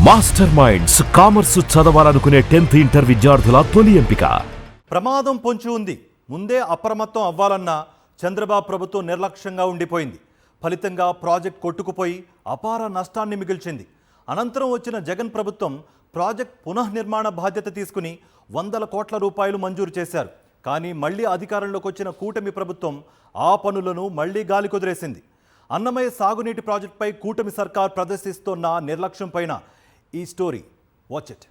Master minds commerce చదవాలనుకునే 10th inter విద్యార్థుల తొలి ఎంపిక. ప్రమాదం పొంచి ఉంది. ముందే అప్రమత్తం అవ్వాలన్న చంద్రబాబు ప్రభుత్వం నిర్లక్ష్యంగా ఉండిపోయింది. ఫలితంగా ప్రాజెక్ట్ కొట్టుకుపోయి అపార నష్టాన్ని మిగిల్చింది. అనంతరం వచ్చిన జగన్ ప్రభుత్వం ప్రాజెక్ట్ పునఃనిర్మాణ బాధ్యత తీసుకుని వందల కోట్ల రూపాయలు మంజూరు చేశారు. కానీ మళ్లీ అధికారంలోకి వచ్చిన కూటమి ప్రభుత్వం ఆ పనులను మళ్లీ గాలి కుదిరేసింది. అన్నమయ్య సాగునీటి ప్రాజెక్టుపై కూటమి సర్కార్ ప్రదర్శిస్తున్న నిర్లక్ష్యం పైన ఈ story watch it.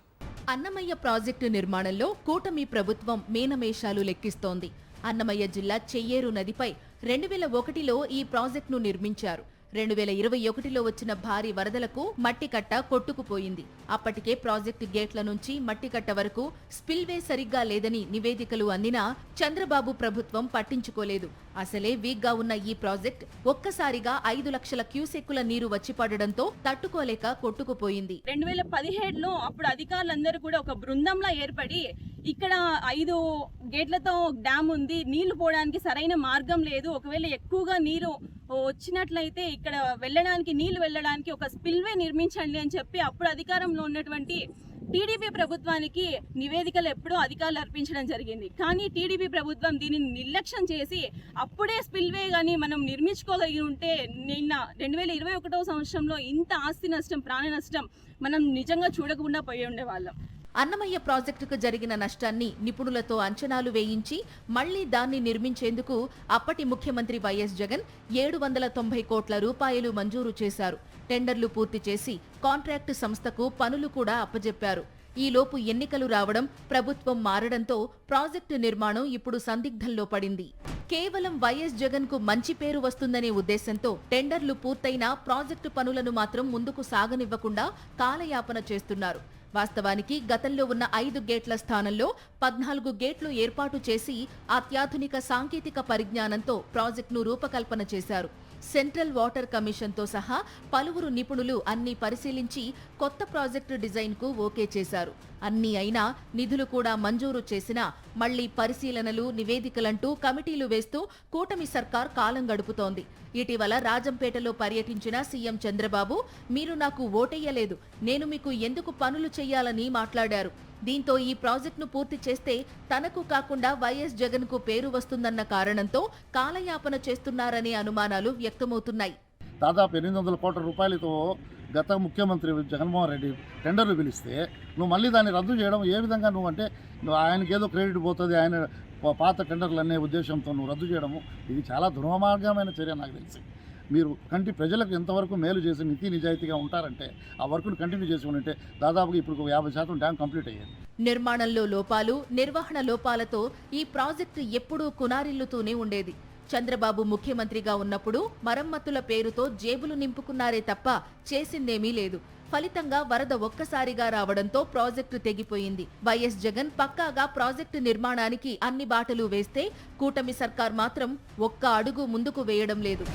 Annamayya project నిర్మాణంలో కూటమి ప్రభుత్వం మీనమేషాలు లెక్కిస్తోంది. అన్నమయ్య జిల్లా చెయ్యేరు నదిపై 2001లో ఈ ప్రాజెక్టును నిర్మించారు. 2021లో వచ్చిన భారీ వరదలకు మట్టికట్ట కొట్టుకుపోయింది. అప్పటికే ప్రాజెక్టు గేట్ల నుంచి మట్టికట్ట వరకు స్పిల్వే సరిగ్గా లేదని నివేదికలు అందినా చంద్రబాబు ప్రభుత్వం పట్టించుకోలేదు. అసలే వీక్గా ఉన్న ఈ ప్రాజెక్ట్ ఒక్కసారిగా 5 లక్షల క్యూసెక్కుల నీరు వచ్చి పడడంతో తట్టుకోలేక కొట్టుకుపోయింది. 2017లో అప్పుడు అధికారులందరూ కూడా ఒక బృందంలా ఏర్పడి ఇక్కడ 5 గేట్లతో డ్యామ్ ఉంది, నీళ్లు పోవడానికి సరైన మార్గం లేదు, ఒకవేళ ఎక్కువగా నీరు వచ్చినట్లయితే ఇక్కడ నీళ్లు వెళ్ళడానికి ఒక స్పిల్వే నిర్మించండి అని చెప్పి అప్పుడు అధికారంలో ఉన్నటువంటి టీడీపీ ప్రభుత్వానికి నివేదికలు ఎప్పుడూ అధికారులు అర్పించడం జరిగింది. కానీ టీడీపీ ప్రభుత్వం దీనిని నిర్లక్ష్యం చేసి అప్పుడే స్పిల్వే కానీ మనం నిర్మించుకోగలిగి ఉంటే నిన్న 2021వ సంవత్సరంలో ఇంత ఆస్తి నష్టం, ప్రాణ నష్టం మనం నిజంగా చూడకుండా పోయి ఉండేవాళ్ళం. అన్నమయ్య ప్రాజెక్టుకు జరిగిన నష్టాన్ని నిపుణులతో అంచనాలు వేయించి మళ్లీ దాన్ని నిర్మించేందుకు అప్పటి ముఖ్యమంత్రి వైఎస్ జగన్ 790 కోట్ల రూపాయలు మంజూరు చేశారు. టెండర్లు పూర్తి చేసి కాంట్రాక్టు సంస్థకు పనులు కూడా అప్పజెప్పారు. ఈలోపు ఎన్నికలు రావడం, ప్రభుత్వం మారడంతో ప్రాజెక్టు నిర్మాణం ఇప్పుడు సందిగ్ధంలో పడింది. కేవలం వైఎస్ జగన్ కు మంచి పేరు వస్తుందనే ఉద్దేశంతో టెండర్లు పూర్తయినా ప్రాజెక్టు పనులను మాత్రం ముందుకు సాగనివ్వకుండా కాలయాపన చేస్తున్నారు. వాస్తవానికి గతంలో ఉన్న 5 గేట్ల స్థానంలో 14 గేట్లు ఏర్పాటు చేసి అత్యాధునిక సాంకేతిక పరిజ్ఞానంతో ప్రాజెక్టును రూపకల్పన చేశారు. సెంట్రల్ వాటర్ కమిషన్తో సహా పలువురు నిపుణులు అన్ని పరిశీలించి కొత్త ప్రాజెక్టు డిజైన్కు ఓకే చేశారు. అన్నీ అయినా నిధులు కూడా మంజూరు చేసినా మళ్లీ పరిశీలనలు, నివేదికలంటూ కమిటీలు వేస్తూ కూటమి సర్కార్ కాలం గడుపుతోంది. ఇటీవల రాజంపేటలో పర్యటించిన సీఎం చంద్రబాబు, మీరు నాకు ఓటెయ్యలేదు, నేను మీకు ఎందుకు పనులు చెయ్యాలని మాట్లాడారు. దీంతో ఈ ప్రాజెక్టును పూర్తి చేస్తే తనకు కాకుండా వైఎస్ జగన్ కు పేరు వస్తుందన్న కారణంతో కాలయాపన చేస్తున్నారనే అనుమానాలు వ్యక్తమవుతున్నాయి. దాదాపు 800 కోట్ల రూపాయలతో గత ముఖ్యమంత్రి జగన్మోహన్ రెడ్డి టెండర్లు పిలిస్తే నువ్వు మళ్ళీ దాన్ని రద్దు చేయడం ఏ విధంగా నువ్వు ఆయనకి ఏదో క్రెడిట్ పోతుంది, ఆయన పాత టెండర్లు అనే ఉద్దేశంతో నువ్వు రద్దు చేయడము ఇది చాలా దుర్మార్గమైన చర్య. నాకు తెలిసి మీరు ప్రజలకు ఎంతవరకు మేలు చేసి నీతి నిజాయితీగా ఉంటారంటే ఆ వర్క్ను కంటిన్యూ చేసి ఉంటే దాదాపుగా ఇప్పుడు 50% డ్యామ్ కంప్లీట్ అయ్యేది. నిర్మాణంలో లోపాలు, నిర్వహణ లోపాలతో ఈ ప్రాజెక్టు ఎప్పుడూ కునారిల్లుతూనే ఉండేది. చంద్రబాబు ముఖ్యమంత్రిగా ఉన్నప్పుడు మరమ్మతుల పేరుతో జేబులు నింపుకున్నారే తప్ప చేసిందేమీ లేదు. ఫలితంగా వరద ఒక్కసారిగా రావడంతో ప్రాజెక్టు తెగిపోయింది. వైఎస్ జగన్ పక్కాగా ప్రాజెక్టు నిర్మాణానికి అన్ని బాటలు వేస్తే కూటమి సర్కార్ మాత్రం ఒక్క అడుగు ముందుకు వేయడం లేదు.